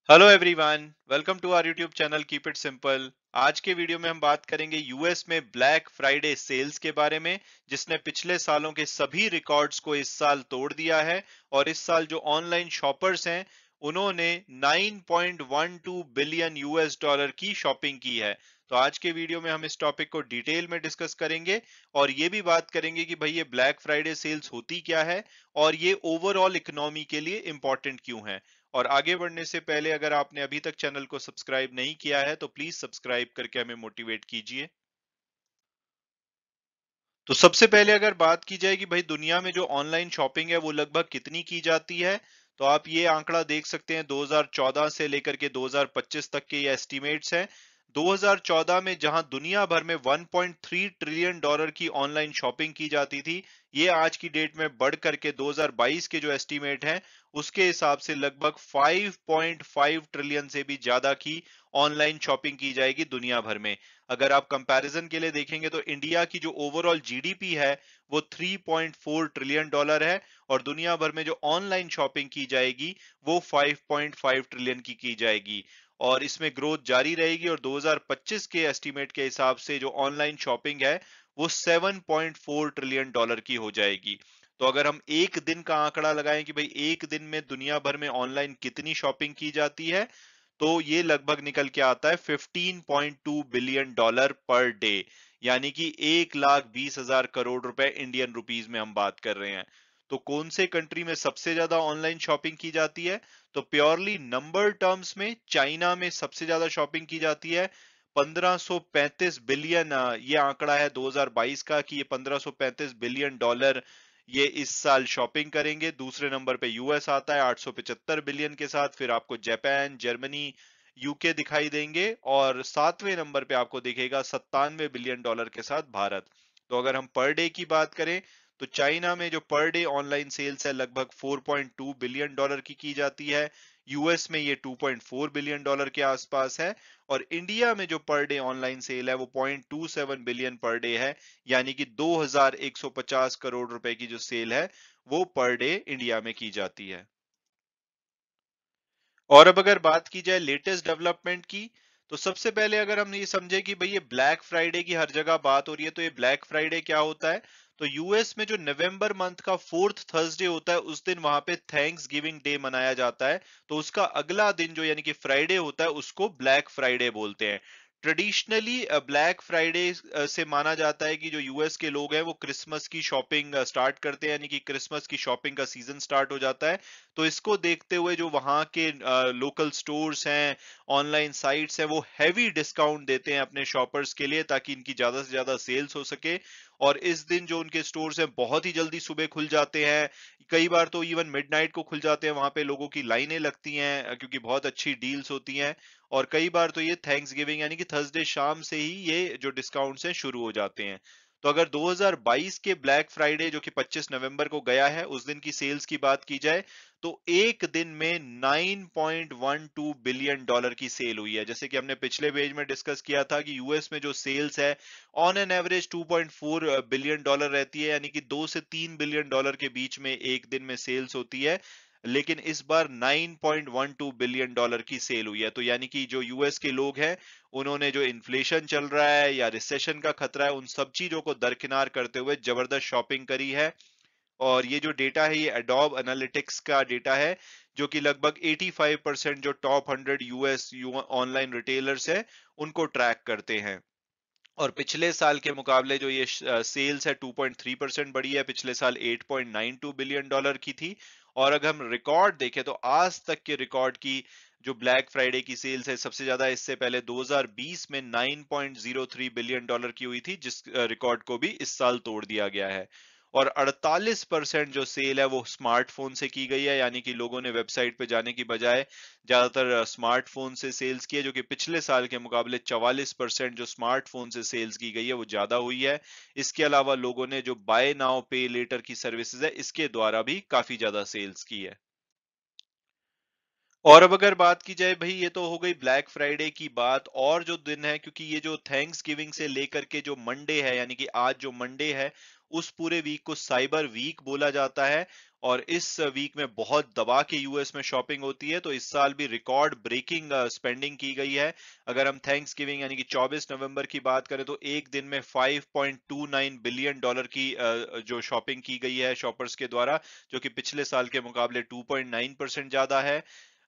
Hello everyone, welcome to our YouTube channel keep it simple. आज के video में हम बात करेंगे यूएस में ब्लैक फ्राइडे सेल्स के बारे में, जिसने पिछले सालों के सभी रिकॉर्ड्स को इस साल तोड़ दिया है। और इस साल जो ऑनलाइन शॉपर्स हैं, उन्होंने 9.12 बिलियन यूएस डॉलर की शॉपिंग की है। तो आज के वीडियो में हम इस टॉपिक को डिटेल में डिस्कस करेंगे और ये भी बात करेंगे कि भाई ये ब्लैक फ्राइडे सेल्स होती क्या है और ये ओवरऑल इकोनॉमी के लिए इंपॉर्टेंट क्यों है। और आगे बढ़ने से पहले अगर आपने अभी तक चैनल को सब्सक्राइब नहीं किया है तो प्लीज सब्सक्राइब करके हमें मोटिवेट कीजिए। तो सबसे पहले अगर बात की जाए कि भाई दुनिया में जो ऑनलाइन शॉपिंग है वो लगभग कितनी की जाती है, तो आप ये आंकड़ा देख सकते हैं 2014 से लेकर के 2025 तक के ये एस्टिमेट्स हैं। 2014 में जहां दुनिया भर में 1.3 ट्रिलियन डॉलर की ऑनलाइन शॉपिंग की जाती थी, ये आज की डेट में बढ़ करके 2022 के जो एस्टिमेट हैं उसके हिसाब से लगभग 5.5 ट्रिलियन से भी ज्यादा की ऑनलाइन शॉपिंग की जाएगी दुनिया भर में। अगर आप कंपैरिजन के लिए देखेंगे तो इंडिया की जो ओवरऑल जीडीपी है वो 3.4 ट्रिलियन डॉलर है और दुनिया भर में जो ऑनलाइन शॉपिंग की जाएगी वो 5.5 ट्रिलियन की जाएगी। और इसमें ग्रोथ जारी रहेगी और 2025 के एस्टीमेट के हिसाब से जो ऑनलाइन शॉपिंग है वो 7.4 ट्रिलियन डॉलर की हो जाएगी। तो अगर हम एक दिन का आंकड़ा लगाएं कि भाई एक दिन में दुनिया भर में ऑनलाइन कितनी शॉपिंग की जाती है, तो ये लगभग निकल के आता है 15.2 बिलियन डॉलर पर डे, यानी कि 1,20,000 करोड़ रुपए इंडियन रुपीज में हम बात कर रहे हैं। तो कौन से कंट्री में सबसे ज्यादा ऑनलाइन शॉपिंग की जाती है, तो प्योरली नंबर टर्म्स में चाइना में सबसे ज्यादा शॉपिंग की जाती है। 1535 बिलियन, ये आंकड़ा है 2022 का कि ये 1535 बिलियन डॉलर ये इस साल शॉपिंग करेंगे। दूसरे नंबर पे यूएस आता है 875 बिलियन के साथ, फिर आपको जापान, जर्मनी, यूके दिखाई देंगे और सातवें नंबर पे आपको दिखेगा 97 बिलियन डॉलर के साथ भारत। तो अगर हम पर डे की बात करें तो चाइना में जो पर डे ऑनलाइन सेल्स है लगभग 4.2 बिलियन डॉलर की जाती है। यूएस में ये 2.4 बिलियन डॉलर के आसपास है और इंडिया में जो पर डे ऑनलाइन सेल है वो 0.27 बिलियन पर डे है, यानी कि 2150 करोड़ रुपए की जो सेल है वो पर डे इंडिया में की जाती है। और अब अगर बात की जाए लेटेस्ट डेवलपमेंट की, तो सबसे पहले अगर हम ये समझे कि भाई ये ब्लैक फ्राइडे की हर जगह बात हो रही है, तो ये ब्लैक फ्राइडे क्या होता है। तो यूएस में जो नवंबर मंथ का फोर्थ थर्सडे होता है उस दिन वहां पे थैंक्स गिविंग डे मनाया जाता है। तो उसका अगला दिन जो यानी कि फ्राइडे होता है उसको ब्लैक फ्राइडे बोलते हैं। ट्रेडिशनली ब्लैक फ्राइडे से माना जाता है कि जो यूएस के लोग हैं वो क्रिसमस की शॉपिंग स्टार्ट करते हैं, यानी कि क्रिसमस की शॉपिंग का सीजन स्टार्ट हो जाता है। तो इसको देखते हुए जो वहाँ के लोकल स्टोर्स हैं, ऑनलाइन साइट्स हैं, वो हैवी डिस्काउंट देते हैं अपने शॉपर्स के लिए ताकि इनकी ज्यादा से ज्यादा सेल्स हो सके। और इस दिन जो उनके स्टोर्स हैं बहुत ही जल्दी सुबह खुल जाते हैं। कई बार तो इवन मिडनाइट को खुल जाते हैं, वहां पे लोगों की लाइनें लगती हैं क्योंकि बहुत अच्छी डील्स होती हैं। और कई बार तो ये थैंक्स गिविंग यानी कि थर्सडे शाम से ही ये जो डिस्काउंट्स हैं शुरू हो जाते हैं। तो अगर 2022 के ब्लैक फ्राइडे जो कि 25 नवंबर को गया है उस दिन की सेल्स की बात की जाए, तो एक दिन में 9.12 बिलियन डॉलर की सेल हुई है। जैसे कि हमने पिछले पेज में डिस्कस किया था कि यूएस में जो सेल्स है on an average 2.4 billion dollar रहती है, यानी कि 2 से 3 बिलियन डॉलर के बीच में एक दिन में सेल्स होती है। लेकिन इस बार 9.12 बिलियन डॉलर की सेल हुई है। तो यानी कि जो यूएस के लोग हैं उन्होंने जो इन्फ्लेशन चल रहा है या रिसेशन का खतरा है उन सब चीजों को दरकिनार करते हुए जबरदस्त शॉपिंग करी है। और ये जो डेटा है ये एडोब एनालिटिक्स का डेटा है, जो कि लगभग 85% जो टॉप 100 यूएस ऑनलाइन रिटेलर्स है उनको ट्रैक करते हैं। और पिछले साल के मुकाबले जो ये सेल्स है 2.3% बढ़ी है, पिछले साल 8.92 बिलियन डॉलर की थी। और अगर हम रिकॉर्ड देखें तो आज तक के रिकॉर्ड की जो ब्लैक फ्राइडे की सेल्स है सबसे ज्यादा इससे पहले 2020 में 9.03 बिलियन डॉलर की हुई थी, जिस रिकॉर्ड को भी इस साल तोड़ दिया गया है। और 48% जो सेल है वो स्मार्टफोन से की गई है, यानी कि लोगों ने वेबसाइट पे जाने की बजाय ज्यादातर स्मार्टफोन से सेल्स की है, जो कि पिछले साल के मुकाबले 44% जो स्मार्टफोन से सेल्स की गई है वो ज्यादा हुई है। इसके अलावा लोगों ने जो बाय नाउ पे लेटर की सर्विसेज है इसके द्वारा भी काफी ज्यादा सेल्स की है। और अब अगर बात की जाए भाई, ये तो हो गई ब्लैक फ्राइडे की बात। और जो दिन है, क्योंकि ये जो थैंक्स गिविंग से लेकर के जो मंडे है यानी कि आज जो मंडे है उस पूरे वीक को साइबर वीक बोला जाता है। और इस वीक में बहुत दबा के यूएस में शॉपिंग होती है। तो इस साल भी रिकॉर्ड ब्रेकिंग स्पेंडिंग की गई है। अगर हम थैंक्स गिविंग यानी कि 24 नवंबर की बात करें तो एक दिन में $5.29 बिलियन की जो शॉपिंग की गई है शॉपर्स के द्वारा, जो कि पिछले साल के मुकाबले 2.9% ज्यादा है।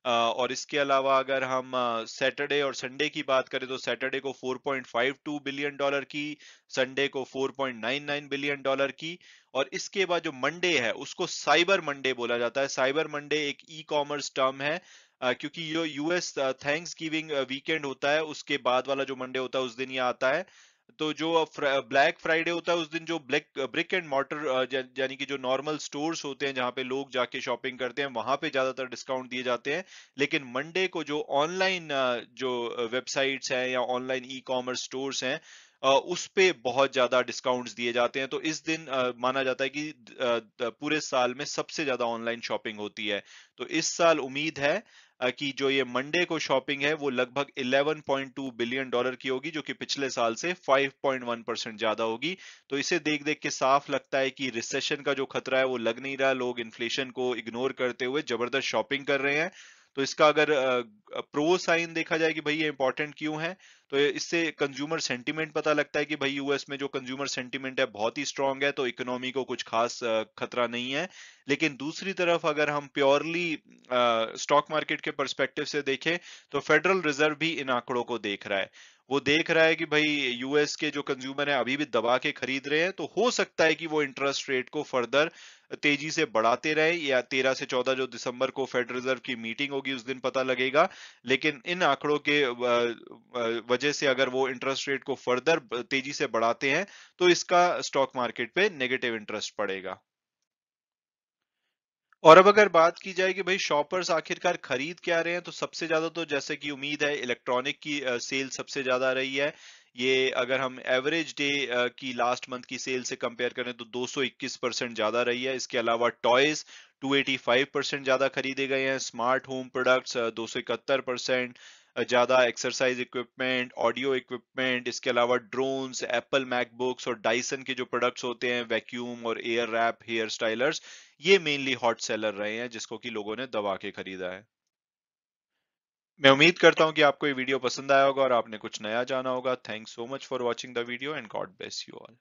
और इसके अलावा अगर हम सैटरडे और संडे की बात करें तो सैटरडे को $4.52 बिलियन की, संडे को $4.99 बिलियन की। और इसके बाद जो मंडे है उसको साइबर मंडे बोला जाता है। साइबर मंडे एक ई कॉमर्स टर्म है, क्योंकि ये यूएस थैंक्स गिविंग वीकेंड होता है उसके बाद वाला जो मंडे होता है उस दिन ये आता है। तो जो ब्लैक फ्राइडे होता है उस दिन जो ब्रिक एंड मॉर्टर यानी कि जो नॉर्मल स्टोर्स होते हैं जहां पे लोग जाके शॉपिंग करते हैं वहां पे ज्यादातर डिस्काउंट दिए जाते हैं। लेकिन मंडे को जो ऑनलाइन जो वेबसाइट्स हैं या ऑनलाइन ई कॉमर्स स्टोर्स हैं उस पे बहुत ज्यादा डिस्काउंट्स दिए जाते हैं। तो इस दिन माना जाता है कि पूरे साल में सबसे ज्यादा ऑनलाइन शॉपिंग होती है। तो इस साल उम्मीद है कि जो ये मंडे को शॉपिंग है वो लगभग $11.2 बिलियन की होगी, जो कि पिछले साल से 5.1% ज्यादा होगी। तो इसे देख देख के साफ लगता है कि रिसेशन का जो खतरा है वो लग नहीं रहा, लोग इन्फ्लेशन को इग्नोर करते हुए जबरदस्त शॉपिंग कर रहे हैं। तो इसका अगर प्रो साइन देखा जाए कि भाई ये इंपॉर्टेंट क्यों है, तो इससे कंज्यूमर सेंटीमेंट पता लगता है कि भाई यूएस में जो कंज्यूमर सेंटीमेंट है बहुत ही स्ट्रांग है, तो इकोनॉमी को कुछ खास खतरा नहीं है। लेकिन दूसरी तरफ अगर हम प्योरली स्टॉक मार्केट के पर्सपेक्टिव से देखें तो फेडरल रिजर्व भी इन आंकड़ों को देख रहा है। वो देख रहा है कि भाई यूएस के जो कंज्यूमर है अभी भी दबा के खरीद रहे हैं, तो हो सकता है कि वो इंटरेस्ट रेट को फर्दर तेजी से बढ़ाते रहे, या 13 से 14 जो दिसंबर को फेडरल रिजर्व की मीटिंग होगी उस दिन पता लगेगा। लेकिन इन आंकड़ों के वजह से अगर वो इंटरेस्ट रेट को फर्दर तेजी से बढ़ाते हैं तो इसका स्टॉक मार्केट पे नेगेटिव इंटरेस्ट पड़ेगा। और अब अगर बात की जाए कि भाई शॉपर्स आखिरकार खरीद क्या रहे हैं, तो सबसे ज्यादा तो जैसे कि उम्मीद है इलेक्ट्रॉनिक की सेल सबसे ज्यादा रही है। ये अगर हम एवरेज डे की लास्ट मंथ की सेल से कंपेयर करें तो 221% ज्यादा रही है। इसके अलावा टॉयज 285% ज्यादा खरीदे गए हैं, स्मार्ट होम प्रोडक्ट्स 271% ज्यादा, एक्सरसाइज इक्विपमेंट, ऑडियो इक्विपमेंट, इसके अलावा ड्रोन्स, एप्पल मैकबुक्स और डाइसन के जो प्रोडक्ट्स होते हैं, वैक्यूम और एयर रैप हेयर स्टाइलर्स, ये मेनली हॉट सेलर रहे हैं जिसको कि लोगों ने दबा के खरीदा है। मैं उम्मीद करता हूं कि आपको ये वीडियो पसंद आया होगा और आपने कुछ नया जाना होगा। Thanks so much for watching the video and God bless you all.